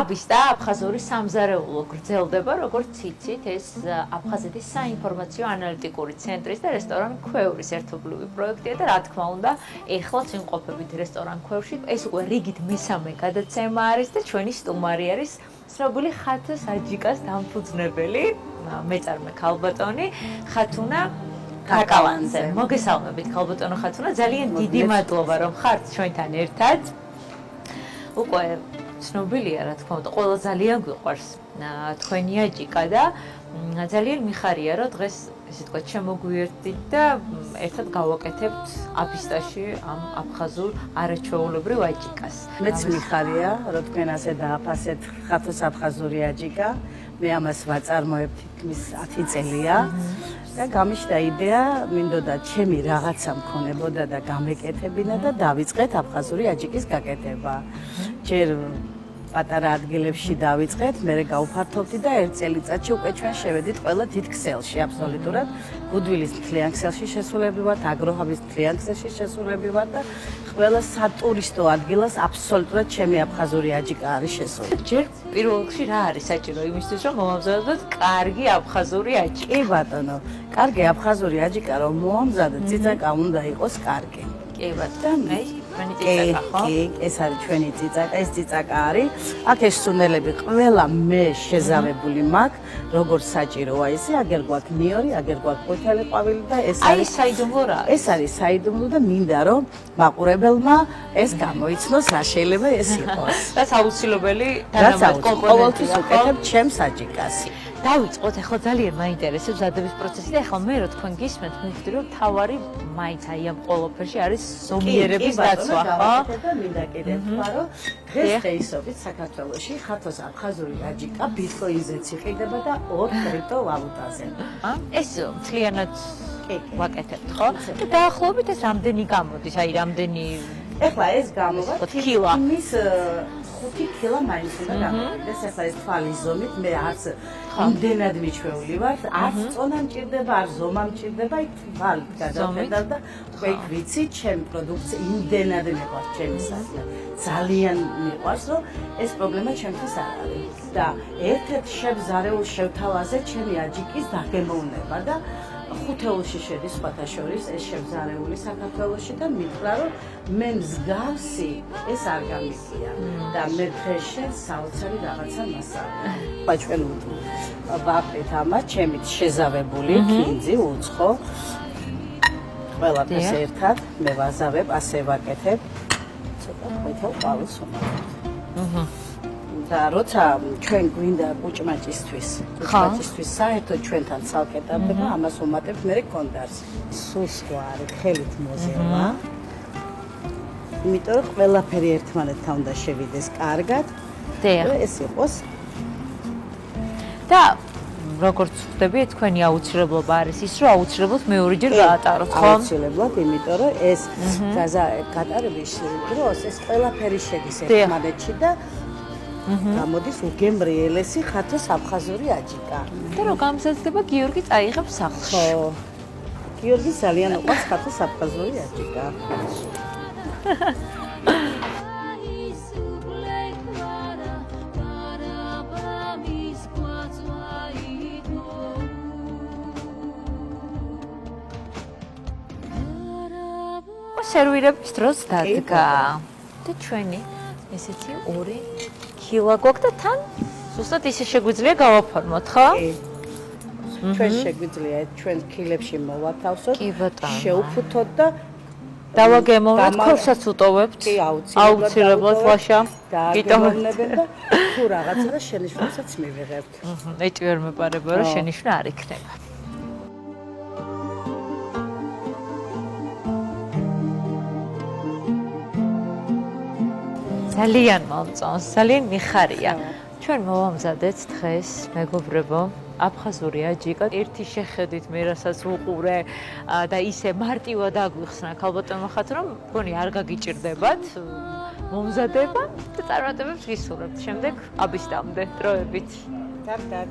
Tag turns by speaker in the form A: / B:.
A: აბის და აფხაზური სამზარეულო გრძელდება, როგორც იცით, ეს აფხაზეთის საინფორმაციო ანალიტიკური ცენტრის და რესტორან ქვევრის ერთობლივი პროექტია და რა თქმა უნდა, ეხლაც იმყოფებით რესტორან ქვევში. ეს უკვე რიგით მესამე გადაცემა არის და ჩვენი სტუმარი არის ცნობილი ხათო საჯიკას დამფუძნებელი, მეწარმე ქალბატონი ხათუნა კაკალანძე. მოგესალმებით ქალბატონო ხათუნა, ძალიან დიდი მადლობა რომ ხართ ჩვენთან ერთად. უკვე ცნობილია რა თქმა უნდა, ყველა ძალიან გვიყვარს თქვენი აჯიკა და ძალიან მიხარია რომ დღეს ესე თქვა შემოგვიერთდით და ერთად გავაკეთებთ აბისტაში ამ აფხაზურ არაჩვეულებრივ აჯიკას.
B: მეც მიხარია რომ თქვენ ასე დააფასეთ ხათოს აფხაზური აჯიკა. მე ამას ვაწარმოებ თითქმის 10 წელია და გამიშდა იდეა, მინდოდა ჩემი რაღაცა მქონებოდა და გამეკეთებინა და დავიწყეთ აფხაზური აჯიკის გაკეთება. ჯერ პატარა ადგილებში დავიწყეთ, მერე გავფართოვდი და ერთ წელიწადში უკვე ჩვენ შევედით ყველა დიდ ქსელში, აბსოლუტურად. გუდვილის მთლიან ქსელში შესულები ვართ, აგროჰაბის მთლიან ქსელში შესულები ვართ და ყველა სატურისტო ადგილას აბსოლუტურად ჩემი აფხაზური აჯიკა არის შესული.
A: ჯერ პირველ რიგში რა არის საჭირო იმისთვის რომ მომამზადოთ კარგი აფხაზური აჯიკა?
B: კი ბატონო, კარგი აფხაზური აჯიკა რომ მოამზადოთ, წიწაკა უნდა იყოს კარგი.
A: კი ბატონო, ჩვენი წიწაკა ხო?
B: კი, ეს არის ჩვენი წიწაკა, ეს წიწაკა არის. აქ ეს სუნელები ყველა მე შეზავებული მაქვს, როგორც საჭიროა ისე, აგერ გვაქვს ნიორი, აგერ გვაქვს ყვითელი ყვავილი და ეს
A: არის საიდუმლო რა?
B: ეს არის საიდუმლო და მინდა რომ მაყურებელმა ეს გამოიცნოს, რა შეიძლება ეს იყოს.
A: რაც აუცილებელი
B: რაც
A: კომპონენტია.
B: ყოველთვის უკეთებ ჩემს აჯიკას.
A: დავიწყოთ, ახლა ძალიან მაინტერესებს ზადების პროცესი და ახლა მე რო თქვენ გისმენთ, მივხვდი რომ თავარი მაინც აი ამ ყველაფერში არის ზომიერების დაცვა, ხო?
B: და მინდა კიდე თქვა, რომ დღესდღეობით საქართველოში ხათოს აფხაზური აჯიკა ბიტკოინზეც იყიდება და 2 კრიპტოვალუტაზე.
A: ეს მთლიანად ვაკეთებთ, ხო? და დაახლოებით ეს რამდენი გამოდის, აი რამდენი
B: ეხლა ეს გამოვა
A: კილა.
B: იმის 5 კილა მაინც უნდა გამოვიდეს. ეხლა ეს თვალის ზომით მე არც იმდენად მიჩვეული ვარ, არც წონა მჭირდება, არც ზომა მჭირდება, იქ თვალით გადავხედავ და უკვე იქ ვიცი, ჩემი პროდუქცია იმდენად მიყვარს ჩემი საქმე. ძალიან მიყვარს, რომ ეს პრობლემა ჩემთვის არ არის. და ერთ-ერთ შევზარეულ შევთავაზე ჩემი აჯიკის დაგემოვნება და ხუთეულში შედის სხვათა შორის ეს შევზარეული საქართველოში და მითხრა რომ მე მსგავსი ეს არ გამიგია და მე დღეს შენ საოცარი რაღაცა მასწავლე. ჩვენ ვაკეთეთ ამას, ჩემით შეზავებული კინძი უცხო. ყველაფერს ერთად მე ვაზავებ, ასე ვაკეთებ. ცოტა ყვითელ ყვავილს ვუმატებ. და როცა ჩვენ გვინდა კუჭმაჭისთვის საერთოდ ჩვენთან ცალკე დავდება, ამას ვუმატებთ მე კონდარს. სუსხვა არის, ხელით მოზევა. იმიტომ რომ ყველაფერი ერთმანეთთან უნდა შევიდეს კარგად. და ეს იყოს.
A: და როგორც ხვდები, თქვენი აუცილებლობა არის ის, რომ აუცილებლად მეორეჯერ გაატაროთ, ხო?
B: აუცილებლად, იმიტომ რომ ეს გატარების დროს ეს ყველაფერი შედის ერთმანეთში და გამოდის უგემრიელესი ხათოს აფხაზური აჯიკა.
A: და რო გამზადდება, გიორგი წაიღებს სახლში.
B: ხო. გიორგი ძალიან უყვარს ხათოს აფხაზური აჯიკა.
A: სერვირების დროს დადგა. და ჩვენი ესეთი 2 კილა გვაქვს და თან ზუსტად ისე შეგვიძლია გავაფორმოთ, ხო?
B: ჩვენ შეგვიძლია ჩვენ კილებში მოვათავსოთ,
A: კი ბატონო.
B: შეუფუთოთ და
A: დავაგემოვნოთ, ქორსაც უტოვებთ.
B: კი,
A: აუცილებლად ლაშა.
B: გიტოვებენ და თუ რაღაცა და შენიშვნასაც მივიღებთ.
A: ეჭვი ვერ მეპარება, რომ შენიშვნა არ იქნება. ძალიან მომწონს, ძალიან მიხარია. ჩვენ მოვამზადეთ დღეს, მეგობრებო, აფხაზური აჯიკა. ერთი შეხედვით მე რასაც ვუყურე და ისე მარტივად აგვიხსნა ქალბატონმა ხათუნამ, მგონი არ გაგიჭირდებათ მომზადება და წარმატებებს გისურვებთ. შემდეგ აბისტამდე დროებით.
B: კარგად.